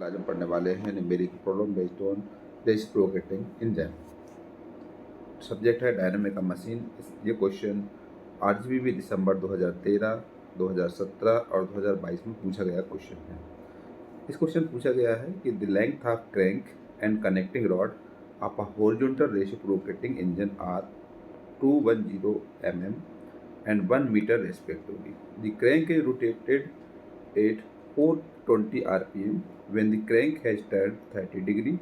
आज हम पढ़ने वाले हैं numerical problem based on reciprocating engine. Subject है डायनामिक मशीन। ये क्वेश्चन आरजीबी दिसंबर 2013, 2017 और 2022 में पूछा गया क्वेश्चन है। इस क्वेश्चन पूछा गया है कि the length of crank and connecting rod of a horizontal reciprocating engine are 210 mm and 1 meter respectively. The crank is rotated at 420 rpm. When the crank has turned 30 degree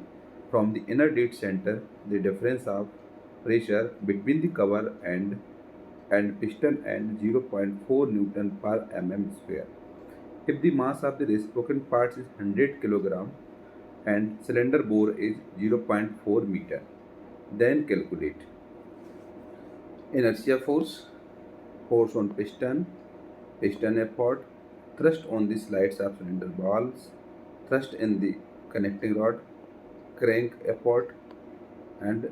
from the inner dead center, the difference of pressure between the cover and piston and 0.4 Newton per mm square. If the mass of the reciprocating parts is 100 kilogram and cylinder bore is 0.4 meter, then calculate inertia force, force on piston, piston effort, thrust on the slides of cylinder balls, thrust in the connecting rod, crank effort, and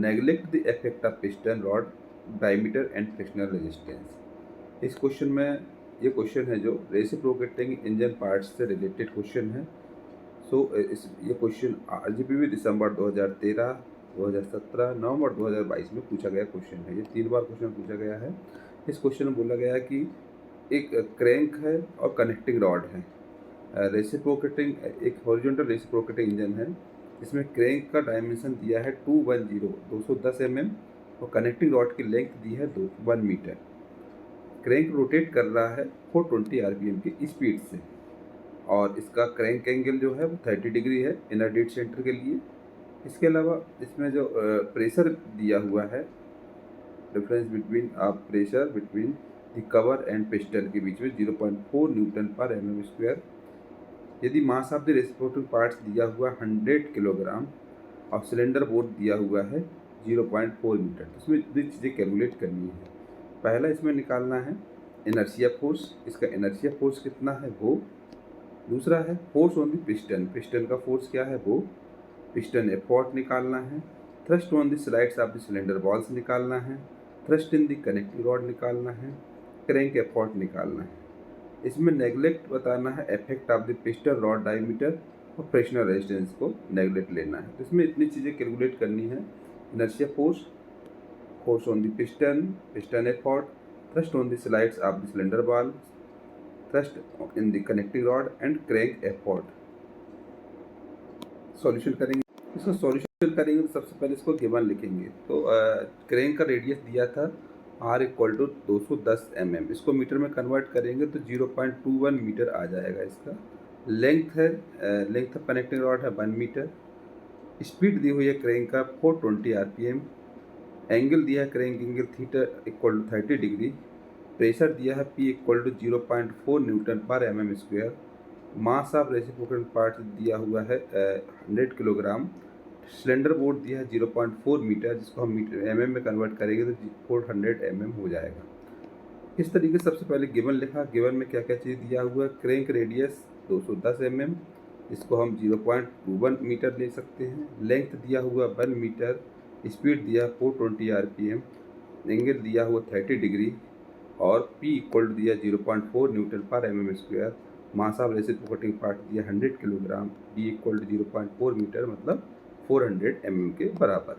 neglect the effect of piston rod diameter and frictional resistance. इस question में ये question है जो reciprocating engine parts से related question है। ये question RGB दिसंबर 2013, 2017, नवंबर 2022 में पूछा गया क्वेश्चन है। ये 3 बार क्वेश्चन पूछा गया है। इस क्वेश्चन में बोला गया है कि एक क्रैंक है और कनेक्टिंग रॉड है। रेसिप्रोकेटिंग एक हॉरिजॉन्टल रेसिप्रोकेटिंग इंजन है। इसमें क्रैंक का डायमेंशन दिया है 210 mm और कनेक्टिंग रॉड की लेंथ दी है 1 मीटर। क्रैंक रोटेट कर रहा है 420 rpm की स्पीड से और इसका क्रैंक एंगल जो है वो 30 डिग्री है इनर डेड सेंटर के लिए। इसके अलावा इसमें जो प्रेशर दिया हुआ है, difference between pressure between the cover and piston के बीच में 0.4 न्यूटन पर mm स्क्वायर। यदि mass of the reciprocating parts दिया हुआ 100 किलोग्राम और सिलेंडर बोर्ड दिया हुआ है 0.4 मीटर, तो इसमें दो चीज़ें कैलकुलेट करनी है। पहला इसमें निकालना है इनर्शिया फोर्स, इसका इनर्शिया फोर्स कितना है वो। दूसरा है force on the piston, piston का फोर्स क्या है वो। पिस्टन एफोर्ट निकालना है। Thrust on the slides of the cylinder balls निकालना है। Thrust in the connecting rod निकालना है। क्रैंक एफोर्ट निकालना है। इसमें नेगलेक्ट बताना है effect of the piston rod diameter और फ्रिक्शनल रेजिस्टेंस को नेगलेक्ट लेना है। तो इसमें इतनी चीज़ें कैलकुलेट करनी है। Inertia force, force on the piston, piston effort, thrust on the slides of the cylinder ball, thrust in the connecting rod and crank effort. Solution करेंगे। इसको सॉल्यूशन करेंगे तो सबसे पहले इसको गिवन लिखेंगे। तो क्रैंक का रेडियस दिया था R इक्वल टू 210 mm, इसको मीटर में कन्वर्ट करेंगे तो 0.21 मीटर आ जाएगा। इसका लेंथ है, लेंथ ऑफ कनेक्टिंग रॉड है 1 मीटर। स्पीड दी हुई है क्रैंक का 420 rpm। एंगल दिया है crank angle theta equal to 30 degree. Pressure दिया है P equal to 0.4 newton per mm square. Mass of reciprocating part दिया हुआ है 100 किलोग्राम। सिलेंडर बोर्ड दिया है 0.4 मीटर, जिसको हम मीटर mm में कन्वर्ट करेंगे तो 400 mm हो जाएगा। इस तरीके से सबसे पहले गिवन लिखा। गिवन में क्या क्या चीज़ दिया हुआ है। क्रैंक रेडियस 210 mm, इसको हम 0.21 मीटर ले सकते हैं। लेंथ दिया हुआ 1 मीटर। स्पीड दिया 420 rpm। एंगल दिया हुआ 30 डिग्री और P इक्वल दिया 0.4 newton per mm square. Mass of reciprocating part दिया 100 kilogram. D equal to 0.4 metre मतलब 400 mm के बराबर।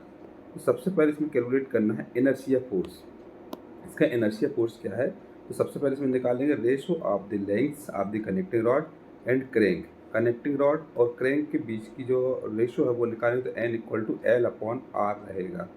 तो सबसे पहले इसमें कैलकुलेट करना है इनर्शिया फोर्स। इसका इनर्शिया फोर्स क्या है, तो सबसे पहले इसमें निकालेंगे ratio of the lengths of the connecting rod and crank. Connecting rod और क्रैंक के बीच की जो रेशो है वो निकालेंगे तो N इक्वल टू L/R रहेगा।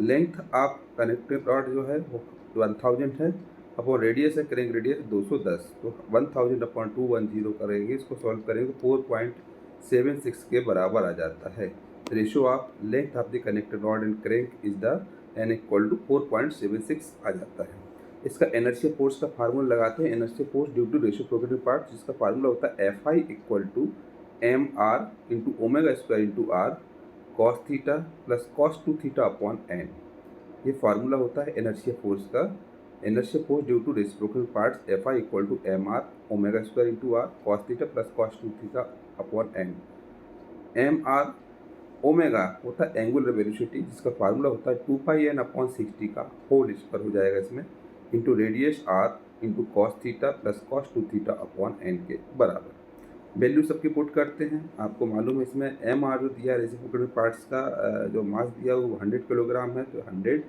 लेंथ ऑफ कनेक्टिंग रॉड जो है वो 1000 है, अपॉन रेडियस है क्रैंक रेडियस 210, तो 1000/210 करेंगे। इसको सॉल्व करेंगे तो 4.76 के बराबर आ जाता है। Ratio of length of the connected rod and crank is the N equal to 4.76 आ जाता है। इसका इनर्शिया फोर्स का फार्मूला लगाते हैं। Inertia force due to reciprocating part, जिसका फार्मूला होता है Fi equal to mr into omega square into r cos theta plus cos 2 theta upon n। ये फार्मूला होता है इनर्शिया फोर्स का। Inertia force due to reciprocating parts Fi equal to mr omega square into r cos theta plus cos 2 theta upon n। mr omega होता है angular velocity, जिसका formula होता है 2πn/60 का होल स्क्वायर हो जाएगा इसमें, into radius r into cos theta plus cos 2 theta upon n के बराबर। वैल्यू सबकी पुट करते हैं। आपको मालूम है इसमें एम आर जो दिया है रेसिप्रोकेटिंग पार्ट्स का जो मास दिया वो 100 किलोग्राम है, तो 100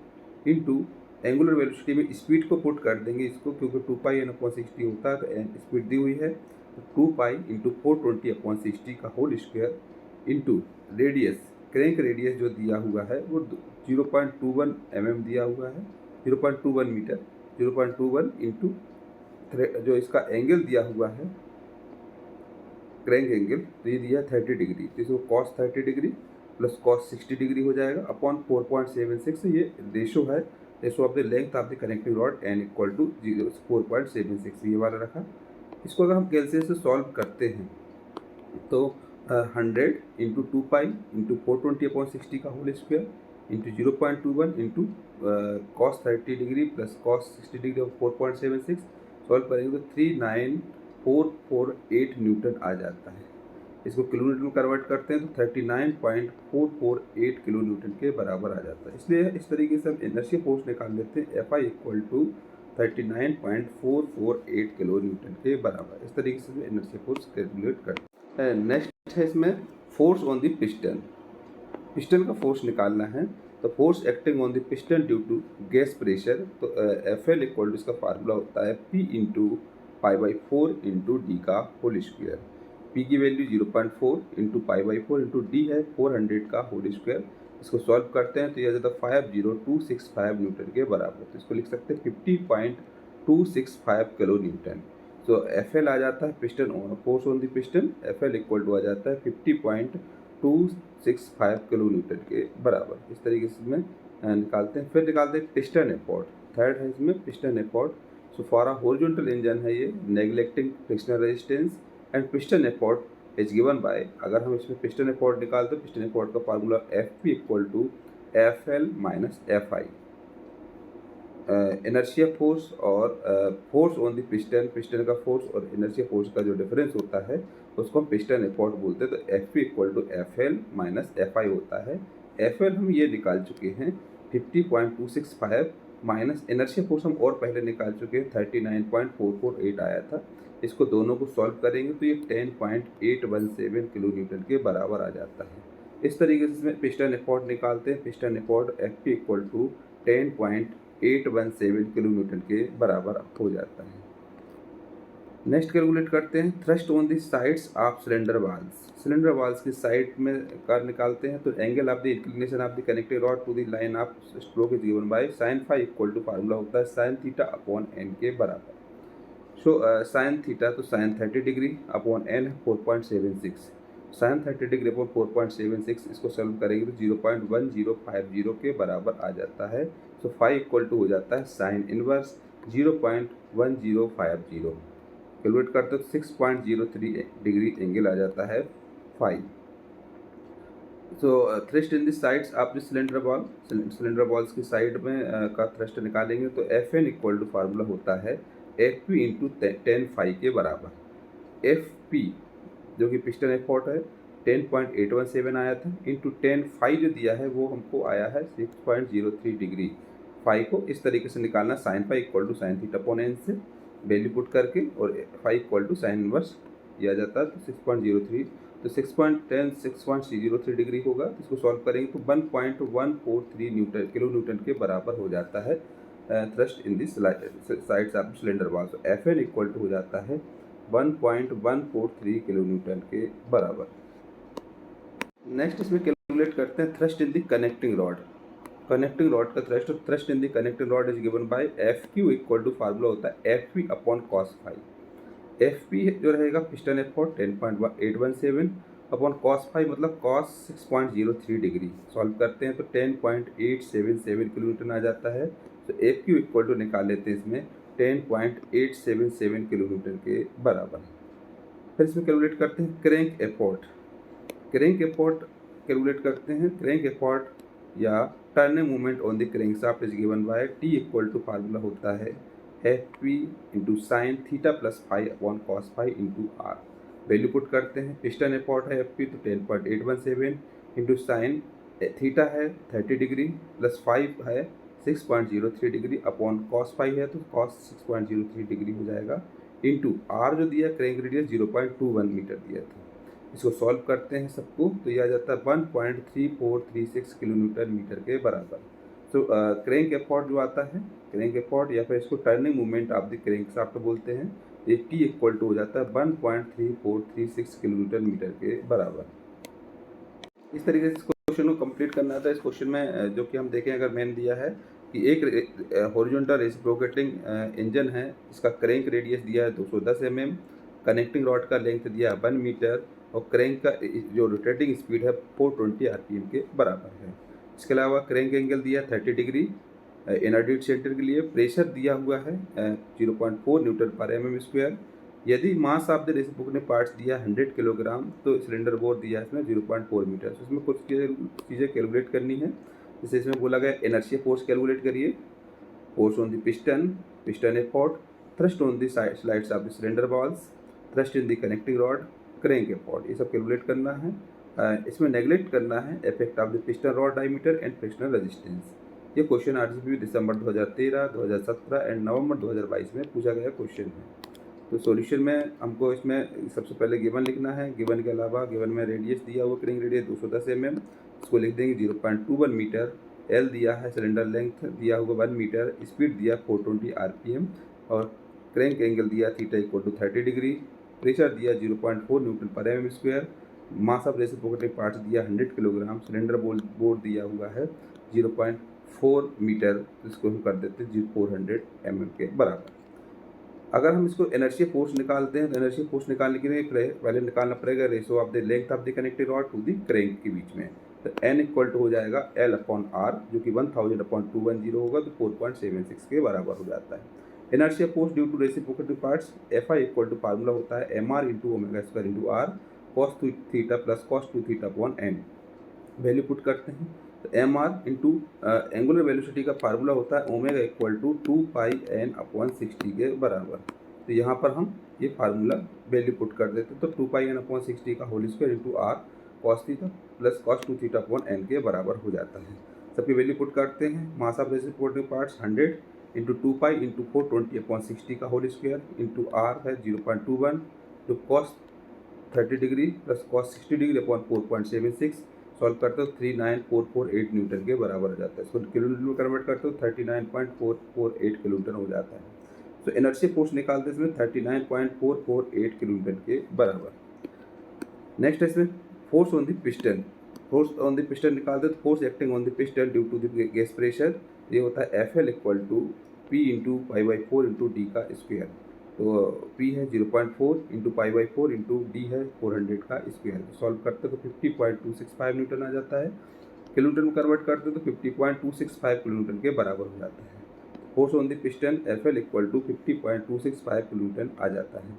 इंटू एंगुलर वेलोसिटी में स्पीड को पुट कर देंगे इसको, क्योंकि 2 पाई एन अपॉन 60 होता है, तो स्पीड दी हुई है, तो 2 पाई इंटू 420 अपॉन 60 का whole square into radius, crank radius जो दिया हुआ है वो 0.21 mm दिया हुआ है, 0.21 मीटर, 0.21 इंटू जो इसका एंगल दिया हुआ है क्रैंक एंगल, तो ये दिया 30 डिग्री, तो इसको cos 30 degree plus cos 60 degree हो जाएगा अपॉन 4.76। ये रेशो है, ratio of the length of the connecting rod N equal to 4.76, ये वाला रखा। इसको अगर हम कैलकुलेशन से सॉल्व करते हैं तो 100 इंटू 2 पाई इंटू 420 अपॉन 60 का whole square into 0.21 into cos 30 degree plus cos 60 degree of 4.76 solve करेंगे तो 39448 न्यूटन आ जाता है। इसको किलोमीटर में कन्वर्ट करते हैं तो 39.448 किलो न्यूटन के बराबर आ जाता है। इसलिए इस तरीके से हम इनर्शिया फोर्स निकाल लेते हैं, F I equal to 39.448 kilo newton के बराबर। इस तरीके से इनर्शिया फोर्स कैलकुलेट करते हैं। नेक्स्ट है इसमें force on the piston. Piston का फोर्स निकालना है, तो force acting on the piston due to gas pressure, तो एफ एल इक्वल टू इसका फार्मूला होता है P into pi by 4 into D का होल स्क्वायर। पी की value 0.4 into pi by 4 into D है 400 का होल स्क्वायर। इसको solve करते हैं तो यह जाता है 50265 न्यूटन के बराबर, तो इसको लिख सकते हैं 50.265 किलो न्यूटन। तो एफ एल आ जाता है piston force on the piston, F L equal to आ जाता है 50.265 किलो न्यूटन के बराबर। इस तरीके से इसमें निकालते हैं। फिर निकालते हैं पिस्टन एफोर्ट, थर्ड है इसमें piston effort. So for a horizontal engine है ये, neglecting frictional resistance and piston effort is given by, अगर हम इसमें पिस्टन एफोर्ट निकालते हैं, पिस्टन एफोर्ट का formula F P equal to F L minus F I. Inertia force और force on the piston, piston का फोर्स और inertia force का जो डिफरेंस होता है उसको हम पिस्टन एफोर्ट बोलते हैं। तो F P equal to F L minus F I होता है। एफ एल हम ये निकाल चुके हैं 50.265 माइनस इनर्शिया फोर्स हम और पहले निकाल चुके हैं 39.448 आया था। इसको दोनों को सॉल्व करेंगे तो ये 10.817 किलो न्यूटन के बराबर आ जाता है। इस तरीके से इसमें पिस्टन एफोर्ट निकालते हैं। Piston effort F P equal to 10.817 kilo newton के बराबर हो जाता है। नेक्स्ट कैलकुलेट करते हैं thrust on the sides of cylinder walls. Cylinder walls की साइड में कर निकालते हैं, तो angle of the inclination of the connected rod to the line of stroke is given by sine phi equal to formula होता है sine theta upon N के बराबर। सो साइन थीटा तो sine 30 degree upon N 4.76, sine 30 degree upon 4.76 इसको solve करेंगे तो 0.1050 के बराबर आ जाता है। सो फाई इक्वल टू हो जाता है साइन इनवर्स 0.1050, कैलकुलेट करते हो 6.03 डिग्री एंगल आ जाता है phi. So thrust in the sides of the cylinder wall, cylinder walls की साइड में का थ्रस्ट निकालेंगे तो F N equal to formula होता है एफ पी इंटू 10 फाई के बराबर। एफ पी जो कि पिस्टन एफोर्ट है 10.817 आया था, इंटू 10 फाई जो दिया है वो हमको आया है 6.03 डिग्री। फाई को इस तरीके से निकालना, sine phi equal to sine theta upon N से वैल्यू पुट करके, और phi equal to sine inverse दिया जाता है तो 6.03, तो 6.03 डिग्री होगा। तो इसको सॉल्व करेंगे तो 1.143 न्यूटन किलो न्यूटन के बराबर हो जाता है thrust in this sides of cylinder वाल। तो एफ एन इक्वल टू हो जाता है 1.143 किलो न्यूटन के बराबर। नेक्स्ट इसमें कैलकुलेट करते हैं thrust in the connecting rod. Connecting rod का thrust in the connecting rod is given by F Q equal to formula होता है F P upon cos phi. F P जो रहेगा piston effort 10.817 upon cos phi मतलब cos 6.03 degree, solve करते हैं तो 10.877 kilo Newton आ जाता है। तो एफ क्यू इक्वल टू निकाल लेते हैं इसमें 10.877 किलो न्यूटन के बराबर। फिर इसमें कैलकुलेट करते हैं crank effort. Crank effort calculate करते हैं, क्रैंक एफोर्ट या turning movement on the crank shaft is given by T equal to formula होता है F P into sine theta plus phi upon cos phi into R. Value put करते हैं, piston effort है F P तो 10.817 into sine theta है 30 degree plus five है 6.03 degree upon cos phi है तो कॉस 6.03 डिग्री हो जाएगा इंटू आर जो दिया क्रैंक रेडियस 0.21 मीटर दिया था। इसको सॉल्व करते हैं सबको, तो ये आ जाता है 1.3436 किलोमीटर मीटर के बराबर। तो क्रैंक एफर्ट जो आता है, क्रैंक एफर्ट या फिर इसको टर्निंग मूवमेंट आप द क्रैंक शाफ्ट बोलते हैं, ये टी इक्वल टू हो जाता है 1.3436 किलोमीटर मीटर के बराबर। इस तरीके से इस क्वेश्चन को कंप्लीट करना था। इस क्वेश्चन में जो कि हम देखें, अगर मैंने दिया है कि एक हॉरिजॉन्टल रेसिप्रोकेटिंग इंजन है, इसका क्रैंक रेडियस दिया है 210 mm, कनेक्टिंग रॉड का लेंथ दिया है 1 मीटर और क्रैंक का जो रोटेटिंग स्पीड है 420 RPM के बराबर है। इसके अलावा क्रैंक एंगल दिया 30 डिग्री। इनर्डेड सेंटर के लिए प्रेशर दिया हुआ है 0.4 न्यूटन पर mm²। यदि mass of the reciprocating parts दिया 100 किलोग्राम, तो सिलेंडर बोर दिया है इसमें 0.4 मीटर। तो इसमें कुछ चीज़ें कैलकुलेट करनी है। जैसे इसमें बोला गया इनर्शिया फोर्स कैलकुलेट करिए, force on the piston, piston effort, thrust on the slides of the cylinder walls, thrust in the connecting rod, crank effort, ये सब कैलकुलेट करना है। इसमें नेगलेक्ट करना है effect of the piston rod diameter and frictional resistance. ये question RCB दिसंबर 2013, 2017 and नवंबर 2022 में पूछा गया क्वेश्चन है। तो सॉल्यूशन में हमको इसमें सबसे पहले गिवन लिखना है। गिवन के अलावा गिवन में रेडियस दिया हुआ क्रैंक रेडियस 210 mm, इसको लिख देंगे 0.21 मीटर। एल दिया है सिलेंडर लेंथ दिया हुआ 1 मीटर, स्पीड दिया 420 RPM और क्रैंक एंगल दिया theta equal to 30 degree. Pressure दिया 0.4 न्यूटन पर mm²। Mass of reciprocating parts दिया 100 किलोग्राम। सिलेंडर बोर्ड दिया हुआ है 0.4 मीटर, इसको हम कर देते हैं 400 mm के बराबर। अगर हम इसको इनर्शिया फोर्स निकालते हैं, तो इनर्शिया फोर्स निकालने के लिए पहले निकालना पड़ेगा ratio of the length of the connected rod to the crank के बीच में। तो N इक्वल टू हो जाएगा L/R, जो कि 1000/210 होगा, तो 4.76 के बराबर हो जाता है। Inertia force due to reciprocating parts, FI equal to formula होता है MR into ω² R cos 2 theta plus cos 2 theta upon N। Value put करते हैं, तो M R into angular velocity का फार्मूला होता है ओमेगा इक्वल टू 2πN/60 के बराबर। तो यहाँ पर हम ये फार्मूला वैल्यू पुट कर देते हैं, तो 2πN/60 का whole square into R cos theta plus cos 2 theta upon N के बराबर हो जाता है। सबकी वैल्यू पुट करते हैं। Mass of reciprocating parts 100 into 2π into 420/60 का होल स्क्वायर इंटू R है 0.21, तो cos 30 degree plus cos 60 degree upon 4.76 solve करते हो 39448 न्यूटन के बराबर हो जाता है। इसको किलोमीटर में कन्वर्ट करते हो 39.448 किलोमीटर हो जाता है। तो इनर्शिया फोर्स निकालते हैं इसमें 39.448 किलोमीटर के बराबर। नेक्स्ट है इसमें force on the piston. Force on the piston निकालते हैं, force acting on the piston due to the gas pressure, ये होता है FL equal to P into π/4 into D का स्क्वायर। तो P है 0.4 इंटू π/4 इंटू डी है 400 का स्क्वायर। सॉल्व करते तो 50.265 न्यूटन आ जाता है। किलोमीटर में कन्वर्ट करते तो 50.265 किलोमीटर के बराबर हो जाता है। Force on the piston FL equal to 50.265 kilometre आ जाता है।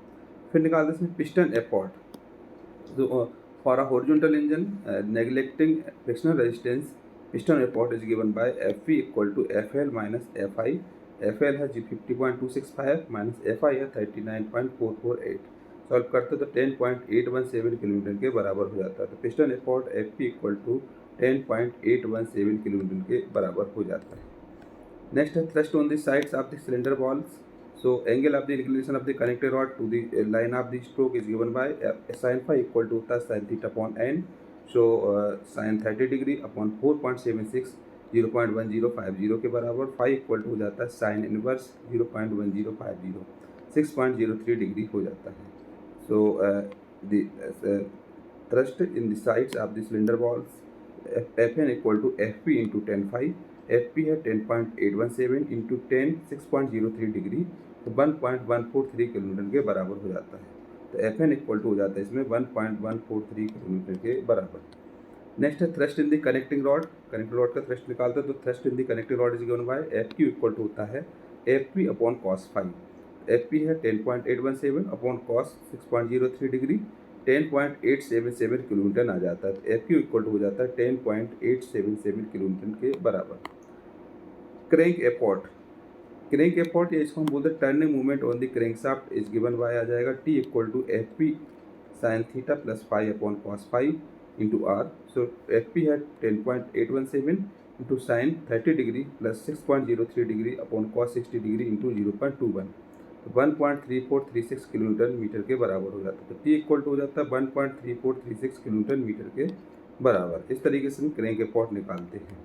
फिर निकालते हैं पिस्टन एफर्ट। तो for a horizontal engine neglecting frictional resistance, piston effort is given by FV equal to FL minus FI। FL है 50.265 माइनस FI है 39.448। Solve करते तो 10.817 किलोमीटर के बराबर हो जाता है। तो piston effort FP equal to 10.817 kilometre के बराबर हो जाता है। नेक्स्ट है thrust on the sides of the cylinder walls. So angle of the inclination of the connected rod to the line of the stroke is given by sin phi equal to होता है sin theta upon n। So sin 30 degree upon 4.76 0.1050 के बराबर। Phi equal to हो जाता है sin inverse 0.1050 6.03 degree हो जाता है। So the thrust in the sides of the cylinder balls, Fn equal to Fp into 10 phi। FP है 10.817 into 10 6.03 degree, तो 1.143 किलोमीटर के बराबर हो जाता है। तो Fn इक्वल टू हो जाता है इसमें 1.143 किलोमीटर के बराबर। नेक्स्ट है thrust in the connecting rod. Connecting rod का थ्रस्ट निकालते हैं, तो thrust in the connecting rod is given by FQ equal to होता है FP upon cos phi। FP है 10.817 अपॉन cos 6.03 डिग्री, 10.877 किलोमीटर आ जाता है। तो FQ इक्वल टू हो जाता है 10.877 किलोमीटर के बराबर। क्रैंक एफर्ट, क्रैंक एफर्ट या इसको हम बोलते हैं turning movement on the crank shaft is given by आ जाएगा T equal to FP sin theta plus phi upon cos phi into R। So FP है 10.817 into sine 30 degree plus 6.03 degree upon cos 60 degree into 0.21। तो 1.3436 kilonewton metre के बराबर हो जाता है। तो T इक्वल टू हो जाता है 1.3436 किलोन्यूटन मीटर के बराबर। इस तरीके से हम क्रैंक एपॉट निकालते हैं।